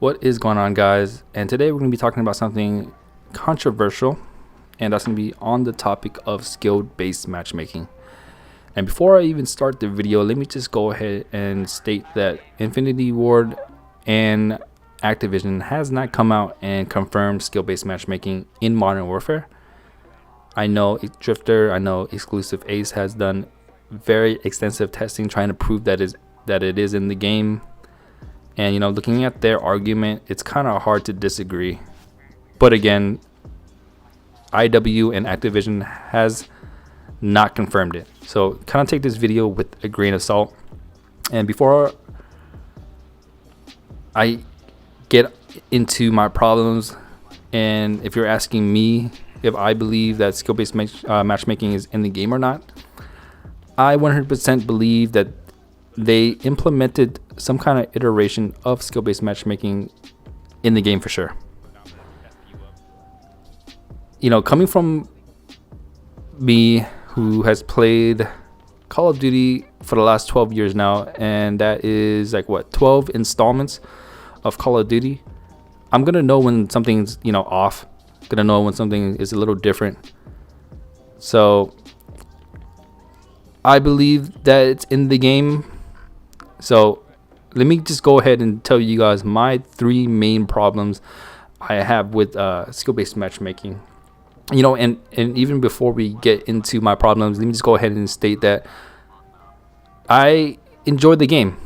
What is going on, guys? And today we're going to be talking about something controversial, and that's going to be on the topic of skill-based matchmaking. And before I even start the video, let me just go ahead and state that Infinity Ward and Activision has not come out and confirmed skill-based matchmaking in Modern Warfare. I know Drifter, I know Exclusive Ace has done very extensive testing trying to prove that it is in the game. And looking at their argument, it's kind of hard to disagree. But again, IW and Activision has not confirmed it. So kind of take this video with a grain of salt. And before I get into my problems, and if you're asking me if I believe that skill-based matchmaking is in the game or not, I 100% believe that they implemented some kind of iteration of skill-based matchmaking in the game for sure. Coming from me, who has played Call of Duty for the last 12 years now, and that is like 12 installments of Call of Duty, I'm gonna know when something's off. Gonna know when something is a little different. So I believe that it's in the game. So let me just go ahead and tell you guys my 3 main problems I have with skill-based matchmaking. And even before we get into my problems, let me just go ahead and state that I enjoyed the game.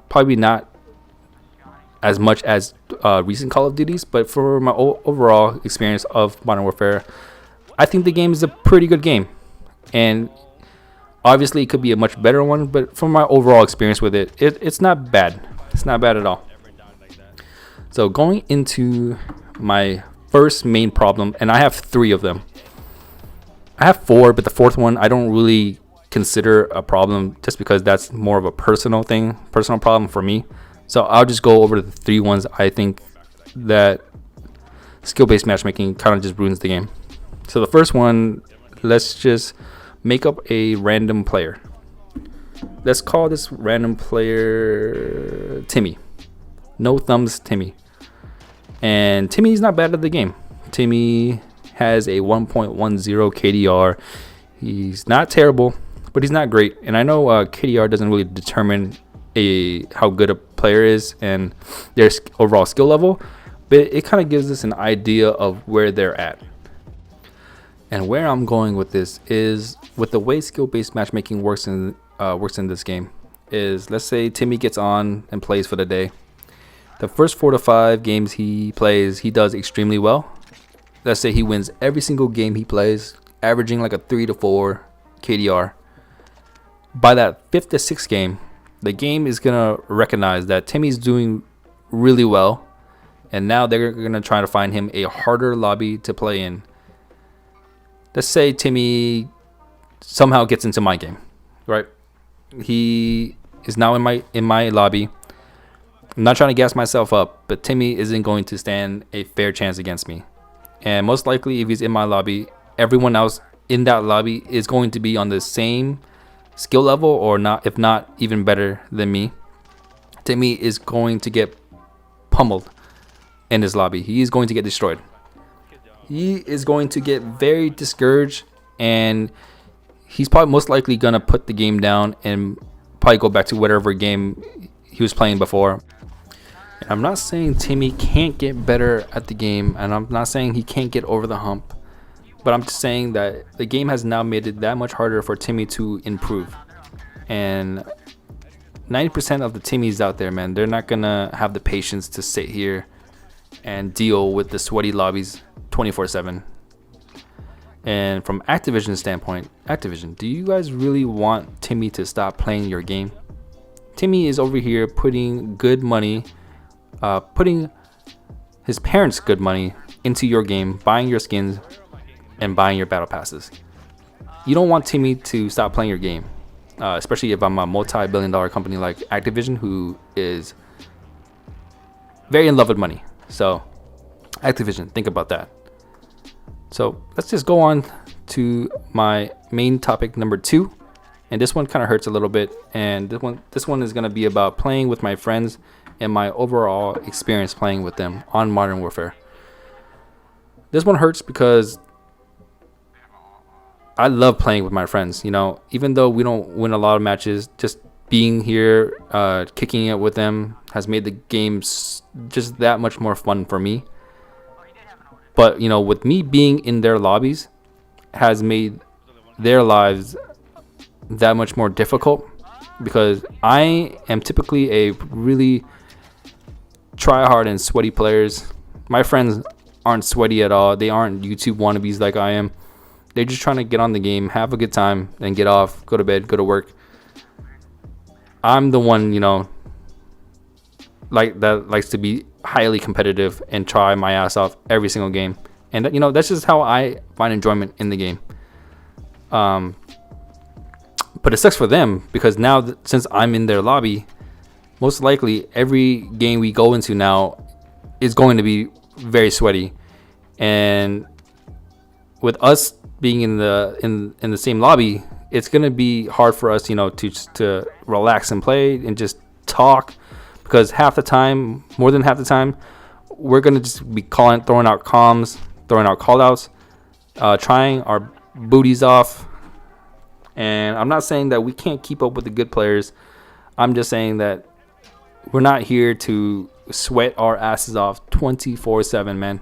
Probably not as much as recent Call of Duties, but for my overall experience of Modern Warfare, I think the game is a pretty good game. And obviously, it could be a much better one, but from my overall experience with it, it's not bad. It's not bad at all. So going into my first main problem, and I have 3 of them. I have 4, but the 4th one I don't really consider a problem just because that's more of a personal problem for me. So I'll just go over the 3 ones I think that skill-based matchmaking kind of just ruins the game. So the first one, let's just make up a random player. Let's call this random player Timmy. No thumbs Timmy. And Timmy's not bad at the game. Timmy has a 1.10 KDR. He's not terrible, but he's not great. And I know KDR doesn't really determine how good a player is and their overall skill level, but it kind of gives us an idea of where they're at. And where I'm going with this is with the way skill-based matchmaking works in this game is, let's say Timmy gets on and plays for the day. The first 4 to 5 games he plays, he does extremely well. Let's say he wins every single game he plays, averaging like a 3 to 4 KDR. By that 5th to 6th game, the game is gonna recognize that Timmy's doing really well, and now they're gonna try to find him a harder lobby to play in. Let's say Timmy somehow gets into my game, right? He is now in my lobby. I'm not trying to gas myself up, but Timmy isn't going to stand a fair chance against me. And most likely, if he's in my lobby, everyone else in that lobby is going to be on the same skill level, or not, if not even better than me. Timmy is going to get pummeled in his lobby. He is going to get destroyed. He is going to get very discouraged, and he's probably most likely going to put the game down and probably go back to whatever game he was playing before. And I'm not saying Timmy can't get better at the game, and I'm not saying he can't get over the hump, but I'm just saying that the game has now made it that much harder for Timmy to improve. And 90% of the Timmys out there, man, they're not going to have the patience to sit here and deal with the sweaty lobbies 24/7. And from Activision's standpoint, Activision, do you guys really want Timmy to stop playing your game? Timmy is over here putting good money, putting his parents' good money into your game, buying your skins and buying your battle passes. You don't want Timmy to stop playing your game, especially if I'm a multi-billion-dollar company like Activision, who is very in love with money. So Activision, think about that. So let's just go on to my main topic number 2, and this one kind of hurts a little bit, and this one is going to be about playing with my friends and my overall experience playing with them on Modern Warfare. This one hurts because I love playing with my friends. You know, even though we don't win a lot of matches, just being here, kicking it with them has made the games just that much more fun for me. But, you know, with me being in their lobbies has made their lives that much more difficult, because I am typically a really try hard and sweaty players. My friends aren't sweaty at all. They aren't YouTube wannabes like I am. They're just trying to get on the game, have a good time, and get off, go to bed, go to work. I'm the one, you know, like that likes to be highly competitive and try my ass off every single game. And, you know, that's just how I find enjoyment in the game. But it sucks for them, because now since I'm in their lobby, most likely every game we go into now is going to be very sweaty. And with us being in the same lobby, it's going to be hard for us, you know, to relax and play and just talk, because half the time, more than half the time, we're going to just be throwing out comms, throwing out call outs, trying our booties off. And I'm not saying that we can't keep up with the good players. I'm just saying that we're not here to sweat our asses off 24/7, man.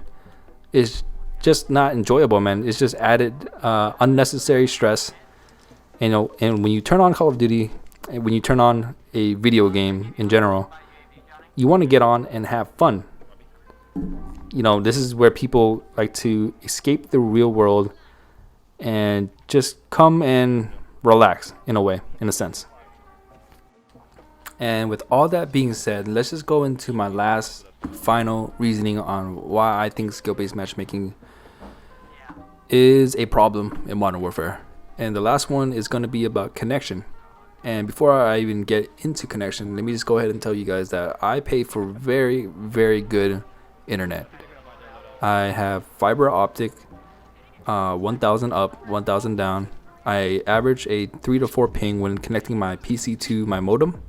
It's just not enjoyable, man. It's just added unnecessary stress. You know, and when you turn on Call of Duty, and when you turn on a video game in general, you want to get on and have fun. You know, this is where people like to escape the real world and just come and relax in a sense. And with all that being said, let's just go into my last final reasoning on why I think skill-based matchmaking is a problem in Modern Warfare. And the last one is going to be about connection. And before I even get into connection, let me just go ahead and tell you guys that I pay for very, very good internet. I have fiber optic, 1000 up, 1000 down. I average a 3 to 4 ping when connecting my PC to my modem.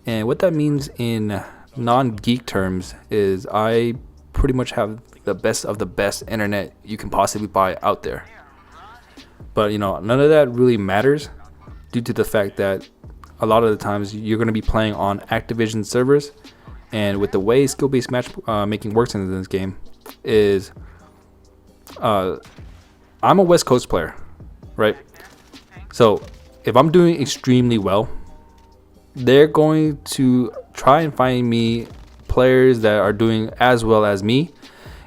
And what that means in non-geek terms is I pretty much have the best of the best internet you can possibly buy out there. But, you know, none of that really matters due to the fact that a lot of the times you're going to be playing on Activision servers. And with the way skill-based matchmaking works in this game is I'm a West Coast player, right? So if I'm doing extremely well, they're going to try and find me players that are doing as well as me.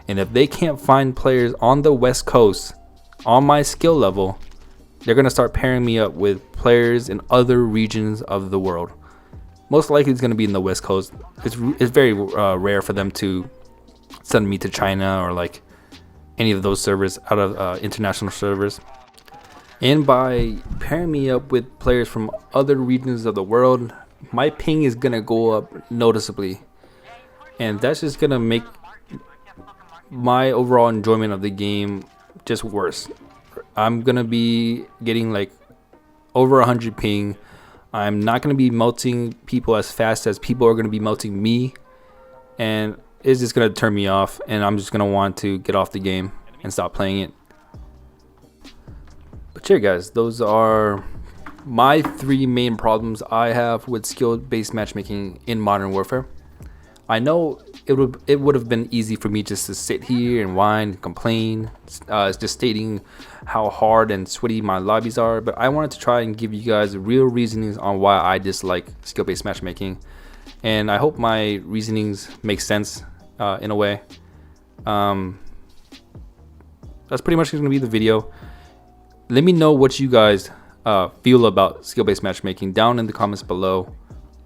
And if they can't find players on the West Coast on my skill level, they're going to start pairing me up with players in other regions of the world. Most likely it's going to be in the West Coast. It's very rare for them to send me to China or like any of those servers out of international servers. And by pairing me up with players from other regions of the world, my ping is going to go up noticeably. And that's just going to make my overall enjoyment of the game just worse. I'm going to be getting like over 100 ping. I'm not going to be melting people as fast as people are going to be melting me. And it's just going to turn me off. And I'm just going to want to get off the game and stop playing it. But yeah, guys, those are my 3 main problems I have with skill-based matchmaking in Modern Warfare. I know it would have been easy for me just to sit here and whine and complain, just stating how hard and sweaty my lobbies are. But I wanted to try and give you guys real reasonings on why I dislike skill-based matchmaking. And I hope my reasonings make sense in a way. That's pretty much going to be the video. Let me know what you guys feel about skill-based matchmaking down in the comments below.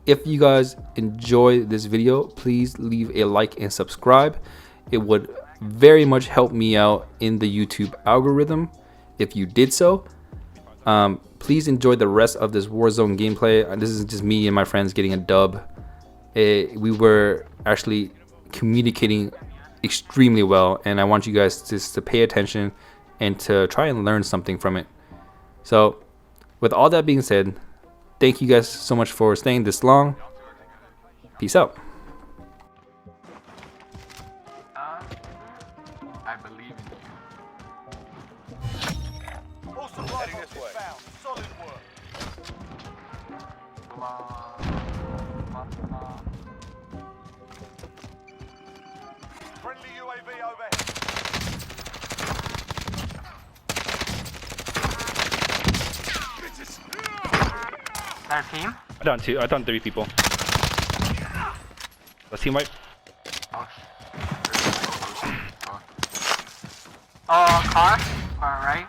If you guys enjoy this video, please leave a like and subscribe. It would very much help me out in the YouTube algorithm if you did so. Please enjoy the rest of this Warzone gameplay. This is just me and my friends getting a dub. We were actually communicating extremely well, and I want you guys just to pay attention and to try and learn something from it. So with all that being said, thank you guys so much for staying this long. Peace out. inbound. Solid work. Friendly UAV overhead. That a team? I done two. I done 3 people. Let's team wipe. Oh, car? Alright.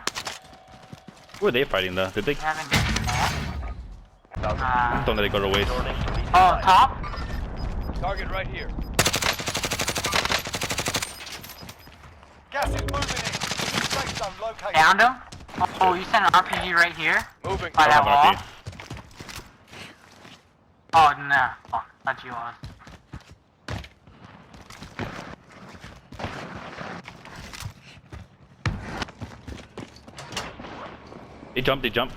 Who are they fighting though? Did they? Haven't Don't let it go to waste. oh, top? Target right here. Gas is moving in. Safe zone located. Found him? Oh, you sent an RPG right here? Moving. By that Don't have wall? an RP. Oh, no. Oh, thought you was. They jump. They jump.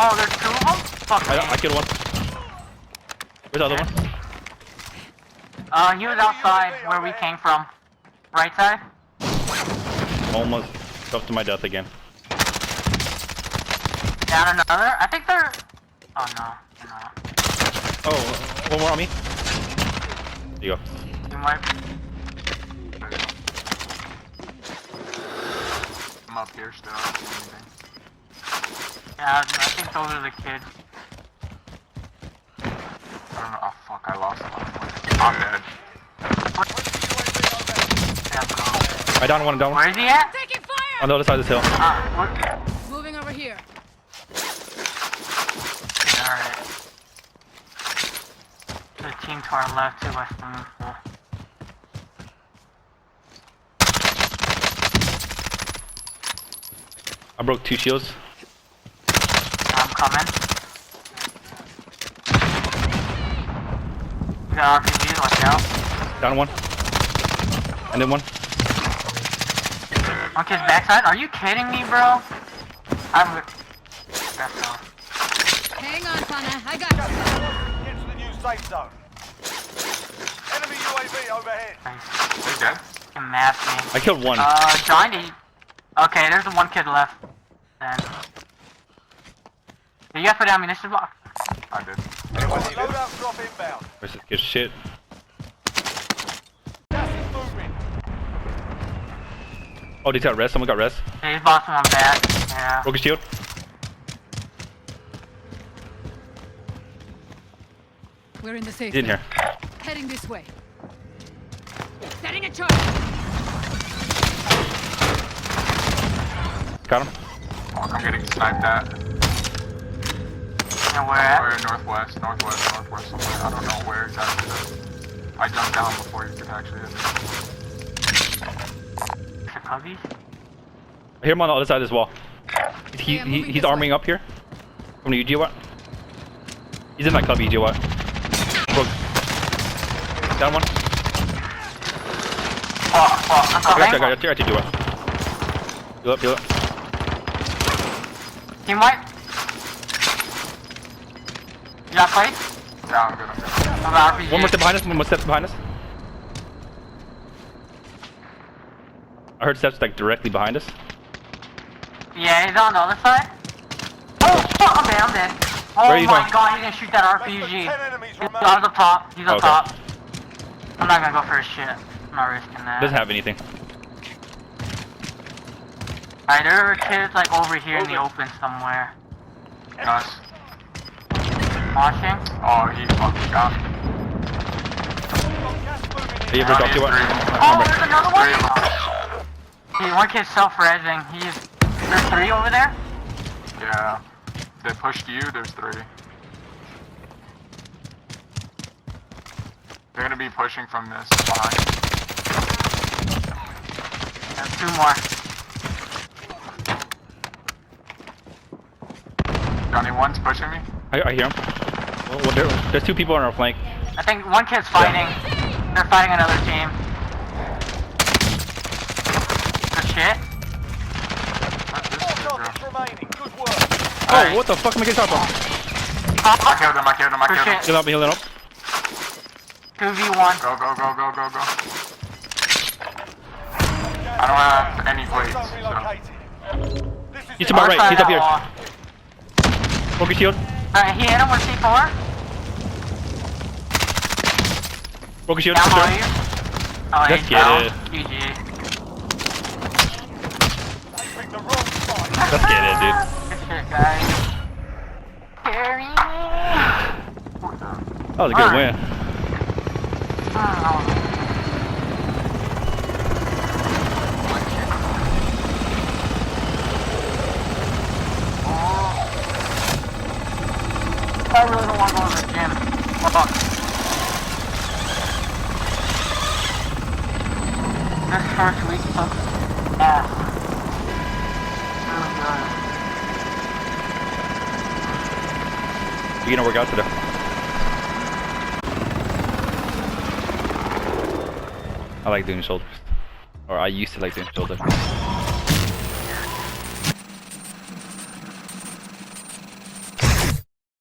Oh, there's 2 of them? Fuck me. I killed one. Where's the other one? He was outside where we came from. Right side? Almost up to my death again. Down another? I think they're... Oh, no. No. Oh, one more on me. There you go. You might... I'm up here still. I don't see anything. Yeah, I think those are the kids. I don't know. Oh fuck! I lost one. I'm dead. Yeah, go. I down one. Down one. Where is he at? Taking fire! On the other side of this hill. Moving over here. Alright. The team to our left, to west of me. I broke 2 shields. I'm coming. We got RPG, watch out. Down one. And then one. One kid's backside? Are you kidding me, bro? I'm... That's all. Hang on, Pana. I got you. Get to the new safe zone. Enemy UAV overhead. They dead? You mapped me. I killed one. Johnny. Okay, there's the one kid left. Then. Did you guys put down ammunition box? I did. Loadout drop inbound. Where's this good shit? Gas is moving. Oh, they got rest. Someone got rest. Yeah, he's bossing one back. Yeah. Broke his shield. We're in the safe He's in zone. here. Heading this way. Setting a charge. Got him. Fuck, I'm getting sniped at. And where at? Somewhere northwest somewhere. I don't know where exactly though. I jumped down before you could actually hit me. The cubbies? I hear him on the other side of this wall. Yeah, moving He's this arming way. up here. From the UG what? He's in that cubby, UG what? Broke. Down one. Oh, I'm coming. I got you, what? Heal up. Team white? You got place? Yeah, I'm good. I'm got RPG. One more step behind us. I heard steps like directly behind us. Yeah, he's on the other side. Oh, fuck, I'm dead. Oh Where are you my going? god, he's gonna shoot that Less than RPG. 10 enemies He's remain. on the top. He's on Okay. top. I'm not gonna go for his shit. I'm not risking that. Doesn't have anything. Alright, there are kids like over here in the open somewhere. Nice. Watching? Oh, he fucking got me. Gas moving in. Have you ever dropped you what? Oh, there's another one! Hey, one kid's self-rezzing. There's 3 over there? Yeah. They pushed you, there's 3. They're gonna be pushing from this behind. There's 2 more. Johnny, one's pushing me. I hear him. Well, there's 2 people on our flank. I think one kid's fighting. They're fighting another team. Good shit. This Four is good, targets bro. remaining. Good work. Oh, Alright. what the fuck am I getting shot from? I killed him. Good shit. Heal up. 2v1. Go. I don't have any Safe plates, zone so. relocated. This is He's it. to my right. Outside He's up that here. wall. Focus shield. Alright, he hit him with C4. Focus shield. Down Sure. below you. Oh, Let's he's get down. it. GG. They picked the wrong side. Let's get it, dude. Good shit, guys. Carry me. That was a good win. I really don't want to go to the gym. Fuck. This first week sucks ass. Really good. You gonna work out today? I like doing shoulders. Or I used to like doing shoulders.